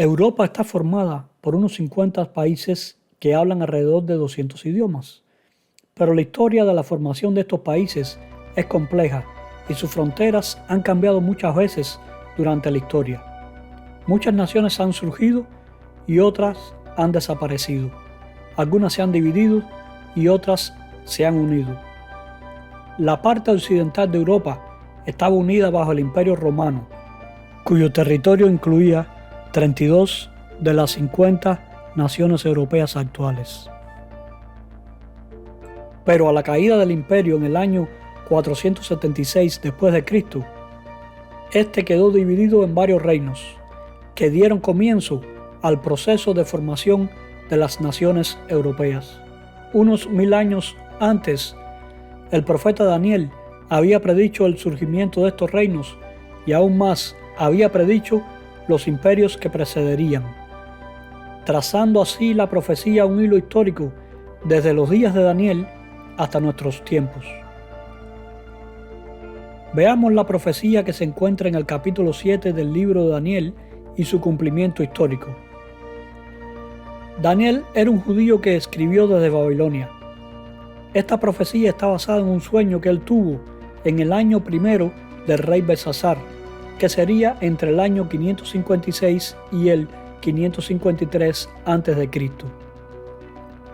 Europa está formada por unos 50 países que hablan alrededor de 200 idiomas, pero la historia de la formación de estos países es compleja y sus fronteras han cambiado muchas veces durante la historia. Muchas naciones han surgido y otras han desaparecido. Algunas se han dividido y otras se han unido. La parte occidental de Europa estaba unida bajo el Imperio Romano, cuyo territorio incluía 32 de las 50 naciones europeas actuales. Pero a la caída del imperio en el año 476 después de Cristo, este quedó dividido en varios reinos que dieron comienzo al proceso de formación de las naciones europeas. Unos 1000 años antes, el profeta Daniel había predicho el surgimiento de estos reinos y aún más había predicho los imperios que precederían, trazando así la profecía un hilo histórico desde los días de Daniel hasta nuestros tiempos. Veamos la profecía que se encuentra en el capítulo 7 del libro de Daniel y su cumplimiento histórico. Daniel era un judío que escribió desde Babilonia. Esta profecía está basada en un sueño que él tuvo en el año primero del rey Belsasar, que sería entre el año 556 y el 553 a.C.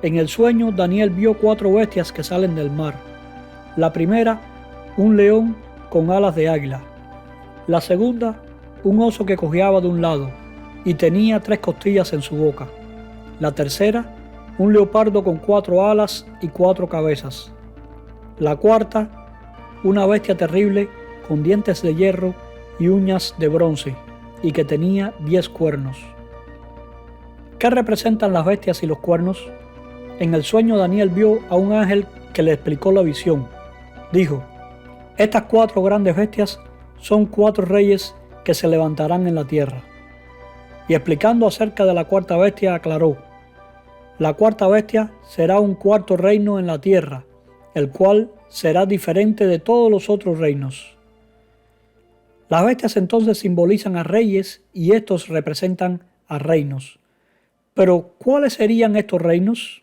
En el sueño, Daniel vio 4 bestias que salen del mar. La primera, un león con alas de águila. La segunda, un oso que cojeaba de un lado y tenía 3 costillas en su boca. La tercera, un leopardo con 4 alas y 4 cabezas. La cuarta, una bestia terrible con dientes de hierro y uñas de bronce, y que tenía 10 cuernos. ¿Qué representan las bestias y los cuernos? En el sueño Daniel vio a un ángel que le explicó la visión. Dijo: estas 4 grandes bestias son 4 reyes que se levantarán en la tierra. Y explicando acerca de la cuarta bestia aclaró: la cuarta bestia será un cuarto reino en la tierra, el cual será diferente de todos los otros reinos. Las bestias entonces simbolizan a reyes y estos representan a reinos. Pero, ¿cuáles serían estos reinos?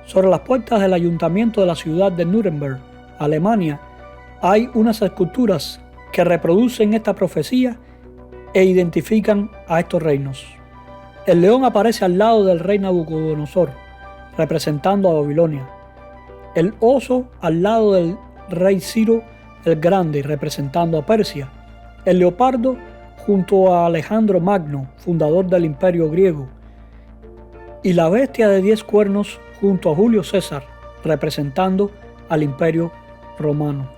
Sobre las puertas del ayuntamiento de la ciudad de Nuremberg, Alemania, hay unas esculturas que reproducen esta profecía e identifican a estos reinos. El león aparece al lado del rey Nabucodonosor, representando a Babilonia. El oso al lado del rey Ciro el Grande, representando a Persia. El leopardo junto a Alejandro Magno, fundador del Imperio griego. Y la bestia de 10 cuernos junto a Julio César, representando al Imperio romano.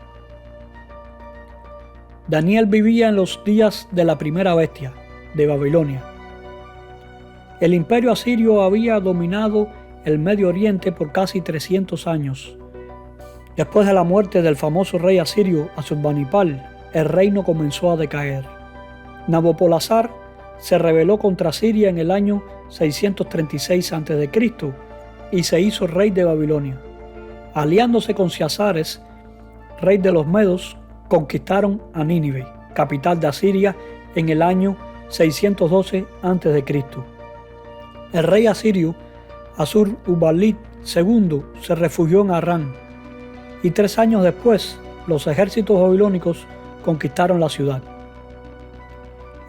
Daniel vivía en los días de la primera bestia, de Babilonia. El Imperio asirio había dominado el Medio Oriente por casi 300 años. Después de la muerte del famoso rey asirio Asurbanipal, el reino comenzó a decaer. Nabopolassar se rebeló contra Siria en el año 636 a.C. y se hizo rey de Babilonia. Aliándose con Ciasares, rey de los Medos, conquistaron a Nínive, capital de Asiria, en el año 612 a.C. El rey asirio Assur-uballit II se refugió en Harrán, y 3 años después los ejércitos babilónicos conquistaron la ciudad.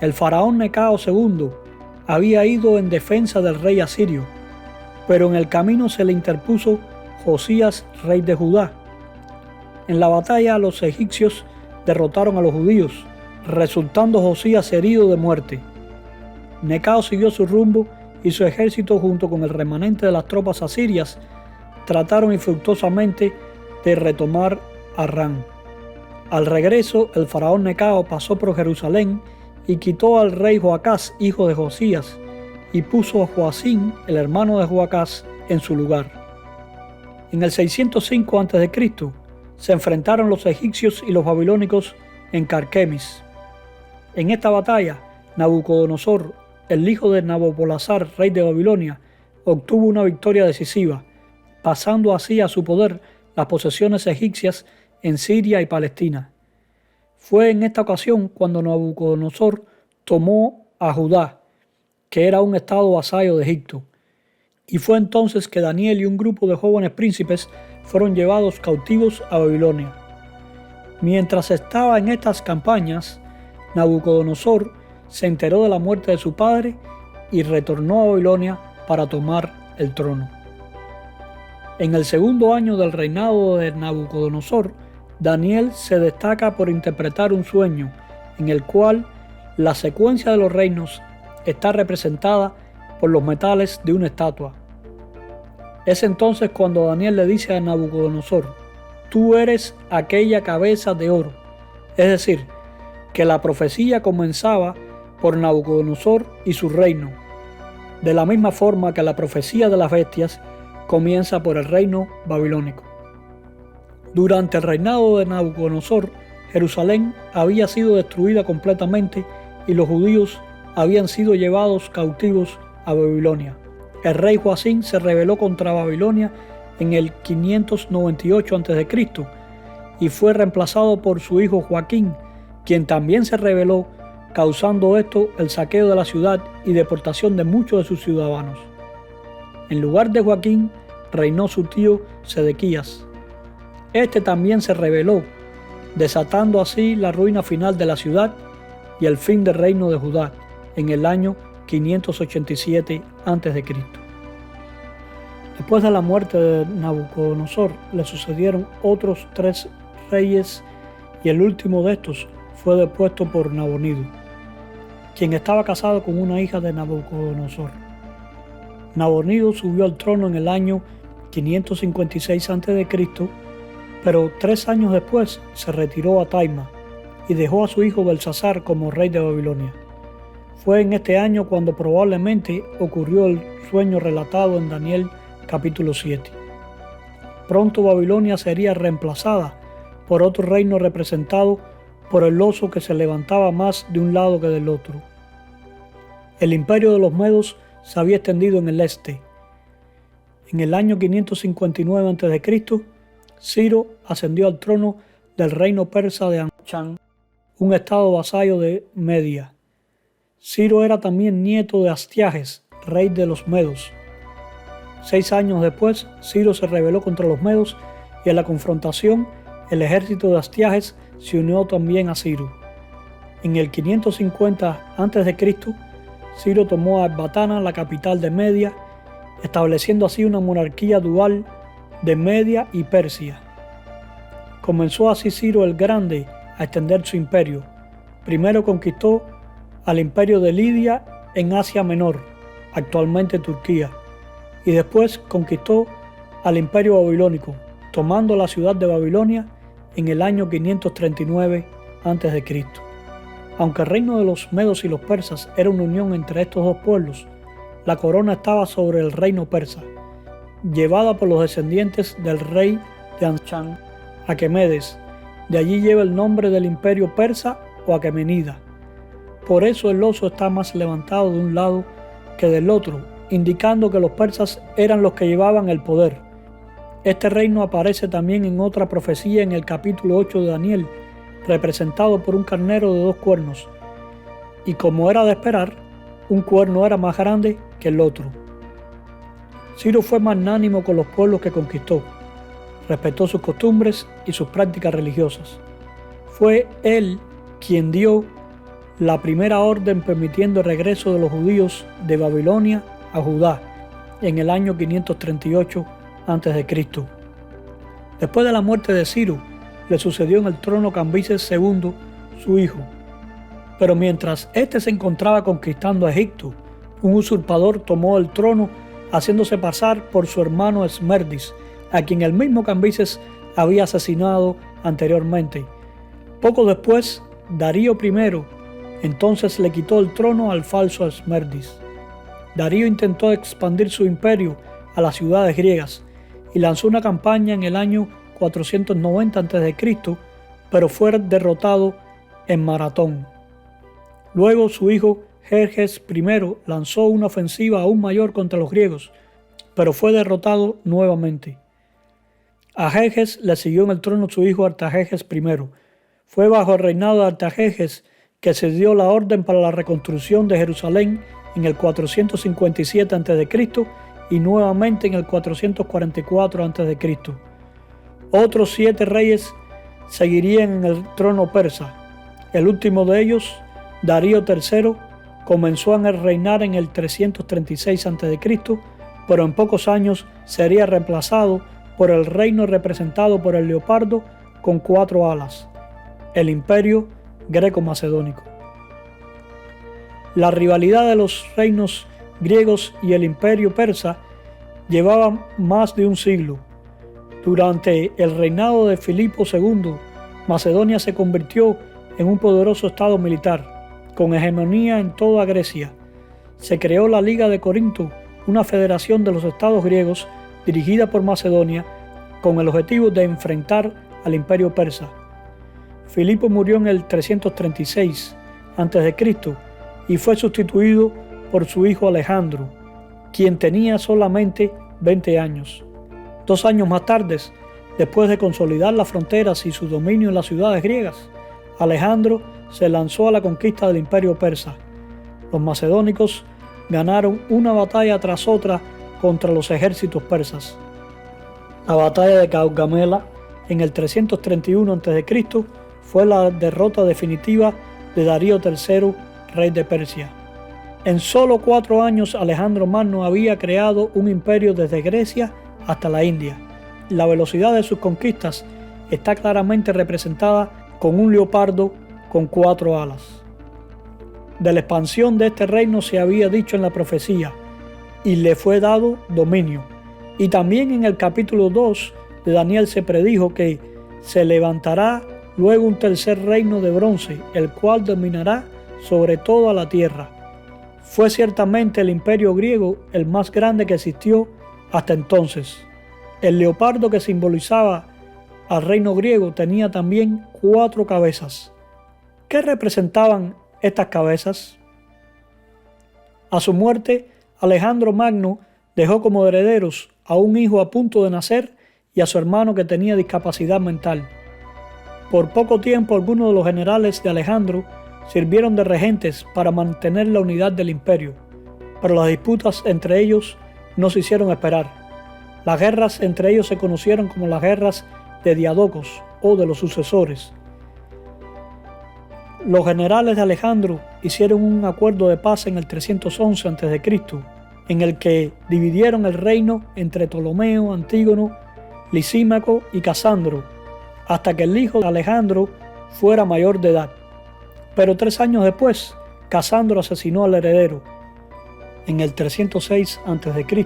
El faraón Necao II había ido en defensa del rey asirio, pero en el camino se le interpuso Josías, rey de Judá. En la batalla los egipcios derrotaron a los judíos, resultando Josías herido de muerte. Necao siguió su rumbo y su ejército, junto con el remanente de las tropas asirias, trataron infructuosamente de retomar Harrán. Al regreso, el faraón Necao pasó por Jerusalén y quitó al rey Joacás, hijo de Josías, y puso a Joacín, el hermano de Joacás, en su lugar. En el 605 a.C. se enfrentaron los egipcios y los babilónicos en Carquemis. En esta batalla, Nabucodonosor, el hijo de Nabopolassar, rey de Babilonia, obtuvo una victoria decisiva, pasando así a su poder las posesiones egipcias en Siria y Palestina. Fue en esta ocasión cuando Nabucodonosor tomó a Judá, que era un estado vasallo de Egipto. Y fue entonces que Daniel y un grupo de jóvenes príncipes fueron llevados cautivos a Babilonia. Mientras estaba en estas campañas, Nabucodonosor se enteró de la muerte de su padre y retornó a Babilonia para tomar el trono. En el segundo año del reinado de Nabucodonosor, Daniel se destaca por interpretar un sueño en el cual la secuencia de los reinos está representada por los metales de una estatua. Es entonces cuando Daniel le dice a Nabucodonosor: tú eres aquella cabeza de oro. Es decir, que la profecía comenzaba por Nabucodonosor y su reino, de la misma forma que la profecía de las bestias comienza por el reino babilónico. Durante el reinado de Nabucodonosor, Jerusalén había sido destruida completamente y los judíos habían sido llevados cautivos a Babilonia. El rey Joacim se rebeló contra Babilonia en el 598 a.C. y fue reemplazado por su hijo Joaquín, quien también se rebeló, causando esto el saqueo de la ciudad y deportación de muchos de sus ciudadanos. En lugar de Joaquín reinó su tío Sedequías. Este también se rebeló, desatando así la ruina final de la ciudad y el fin del reino de Judá en el año 587 a.C. Después de la muerte de Nabucodonosor le sucedieron otros 3 reyes y el último de estos fue depuesto por Nabonido, quien estaba casado con una hija de Nabucodonosor. Nabonido subió al trono en el año 556 a.C., pero 3 años después se retiró a Taima y dejó a su hijo Belsasar como rey de Babilonia. Fue en este año cuando probablemente ocurrió el sueño relatado en Daniel capítulo 7. Pronto Babilonia sería reemplazada por otro reino representado por el oso que se levantaba más de un lado que del otro. El imperio de los medos se había extendido en el este. En el año 559 a.C., Ciro ascendió al trono del reino persa de Anshan, un estado vasallo de Media. Ciro era también nieto de Astiages, rey de los medos. 6 años después, Ciro se rebeló contra los medos y en la confrontación el ejército de Astiages se unió también a Ciro. En el 550 a.C., Ciro tomó a Ecbatana, la capital de Media, estableciendo así una monarquía dual de Media y Persia. Comenzó así Ciro el Grande a extender su imperio. Primero conquistó al imperio de Lidia en Asia Menor, actualmente Turquía, y después conquistó al imperio babilónico, tomando la ciudad de Babilonia en el año 539 a.C. Aunque el reino de los medos y los persas era una unión entre estos dos pueblos, la corona estaba sobre el reino persa, llevada por los descendientes del rey de Anshan, Aquemedes. De allí lleva el nombre del imperio persa o Aquemenida. Por eso el oso está más levantado de un lado que del otro, indicando que los persas eran los que llevaban el poder. Este reino aparece también en otra profecía en el capítulo 8 de Daniel, representado por un carnero de 2 cuernos. Y como era de esperar, un cuerno era más grande que el otro. Ciro fue magnánimo con los pueblos que conquistó, respetó sus costumbres y sus prácticas religiosas. Fue él quien dio la primera orden permitiendo el regreso de los judíos de Babilonia a Judá en el año 538 a.C. Después de la muerte de Ciro, le sucedió en el trono Cambises II, su hijo. Pero mientras éste se encontraba conquistando a Egipto, un usurpador tomó el trono haciéndose pasar por su hermano Esmerdis, a quien el mismo Cambises había asesinado anteriormente. Poco después, Darío I entonces le quitó el trono al falso Esmerdis. Darío intentó expandir su imperio a las ciudades griegas y lanzó una campaña en el año 490 a.C., pero fue derrotado en Maratón. Luego su hijo Jerjes I lanzó una ofensiva aún mayor contra los griegos, pero fue derrotado nuevamente. A Jerjes le siguió en el trono su hijo Artajerjes I. Fue bajo el reinado de Artajerjes que se dio la orden para la reconstrucción de Jerusalén en el 457 a.C. y nuevamente en el 444 a.C. Otros 7 reyes seguirían en el trono persa. El último de ellos, Darío III, comenzó a reinar en el 336 a.C., pero en pocos años sería reemplazado por el reino representado por el leopardo con 4 alas, el imperio greco-macedónico. La rivalidad de los reinos griegos y el imperio persa llevaba más de un siglo. Durante el reinado de Filipo II, Macedonia se convirtió en un poderoso estado militar, con hegemonía en toda Grecia. Se creó la Liga de Corinto, una federación de los estados griegos dirigida por Macedonia, con el objetivo de enfrentar al imperio persa. Filipo murió en el 336 a.C. y fue sustituido por su hijo Alejandro, quien tenía solamente 20 años. 2 años más tarde, después de consolidar las fronteras y su dominio en las ciudades griegas, Alejandro se lanzó a la conquista del imperio persa. Los macedónicos ganaron una batalla tras otra contra los ejércitos persas. La batalla de Gaugamela en el 331 a.C. fue la derrota definitiva de Darío III, rey de Persia. En solo 4 años Alejandro Magno había creado un imperio desde Grecia hasta la India. La velocidad de sus conquistas está claramente representada con un leopardo con 4 alas. De la expansión de este reino se había dicho en la profecía, y le fue dado dominio. Y también en el capítulo 2 de Daniel se predijo que se levantará luego un tercer reino de bronce, el cual dominará sobre toda la tierra. Fue ciertamente el imperio griego el más grande que existió hasta entonces. El leopardo que simbolizaba al reino griego tenía también 4 cabezas. ¿Qué representaban estas cabezas? A su muerte, Alejandro Magno dejó como herederos a un hijo a punto de nacer y a su hermano que tenía discapacidad mental. Por poco tiempo, algunos de los generales de Alejandro sirvieron de regentes para mantener la unidad del imperio, pero las disputas entre ellos no se hicieron esperar. Las guerras entre ellos se conocieron como las guerras de Diádocos o de los sucesores. Los generales de Alejandro hicieron un acuerdo de paz en el 311 a.C., en el que dividieron el reino entre Ptolomeo, Antígono, Lisímaco y Casandro, hasta que el hijo de Alejandro fuera mayor de edad. Pero 3 años después, Casandro asesinó al heredero. En el 306 a.C.,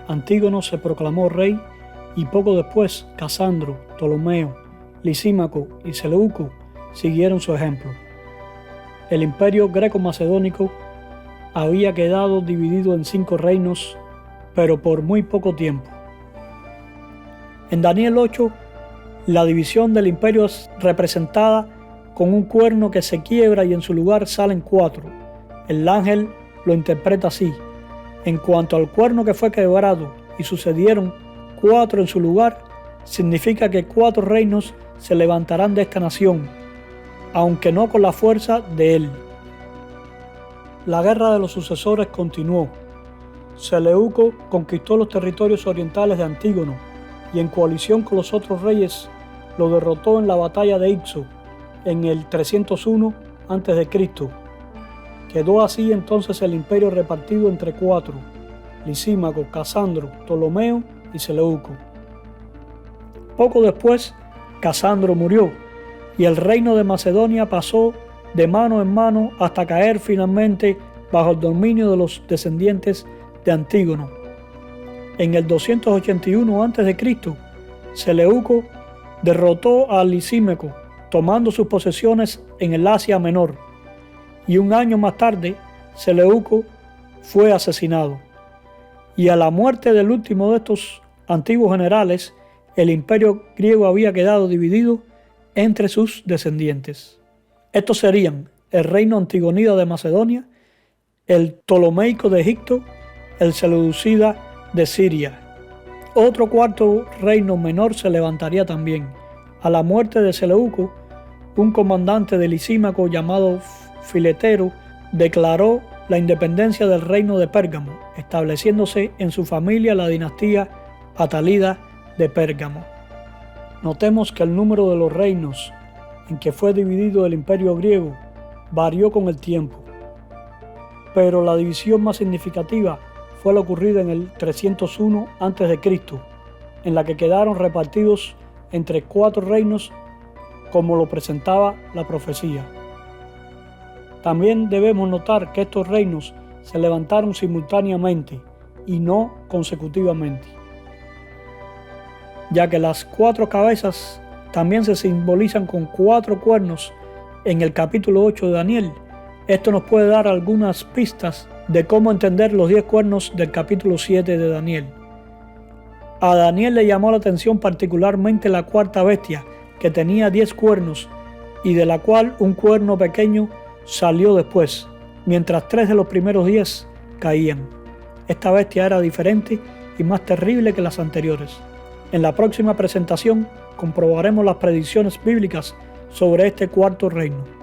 Antígono se proclamó rey y poco después Casandro, Ptolomeo, Lisímaco y Seleuco siguieron su ejemplo. El imperio greco-macedónico había quedado dividido en 5 reinos, pero por muy poco tiempo. En Daniel 8, la división del imperio es representada con un cuerno que se quiebra y en su lugar salen 4. El ángel lo interpreta así: en cuanto al cuerno que fue quebrado y sucedieron 4 en su lugar, significa que 4 reinos se levantarán de esta nación, aunque no con la fuerza de él. La guerra de los sucesores continuó. Seleuco conquistó los territorios orientales de Antígono y en coalición con los otros reyes lo derrotó en la batalla de Ixo en el 301 a.C. Quedó así entonces el imperio repartido entre 4: Lisímaco, Casandro, Ptolomeo y Seleuco. Poco después, Casandro murió y el reino de Macedonia pasó de mano en mano hasta caer finalmente bajo el dominio de los descendientes de Antígono. En el 281 a.C., Seleuco derrotó a Lisímaco, tomando sus posesiones en el Asia Menor, y un año más tarde Seleuco fue asesinado. Y a la muerte del último de estos antiguos generales, el imperio griego había quedado dividido entre sus descendientes. Estos serían el reino antigonida de Macedonia, el ptolomeico de Egipto, el seleucida de Siria. Otro cuarto reino menor se levantaría también. A la muerte de Seleuco, un comandante de Lisímaco llamado Filetero declaró la independencia del reino de Pérgamo, estableciéndose en su familia la dinastía Atalida de Pérgamo. Notemos que el número de los reinos en que fue dividido el imperio griego varió con el tiempo, pero la división más significativa fue la ocurrida en el 301 a.C., en la que quedaron repartidos entre 4 reinos como lo presentaba la profecía. También debemos notar que estos reinos se levantaron simultáneamente y no consecutivamente, ya que las 4 cabezas también se simbolizan con 4 cuernos en el capítulo 8 de Daniel. Esto nos puede dar algunas pistas de cómo entender los 10 cuernos del capítulo 7 de Daniel. A Daniel le llamó la atención particularmente la 4ª bestia, que tenía 10 cuernos y de la cual un cuerno pequeño salió después, mientras 3 de los primeros 10 caían. Esta bestia era diferente y más terrible que las anteriores. En la próxima presentación comprobaremos las predicciones bíblicas sobre este 4º reino.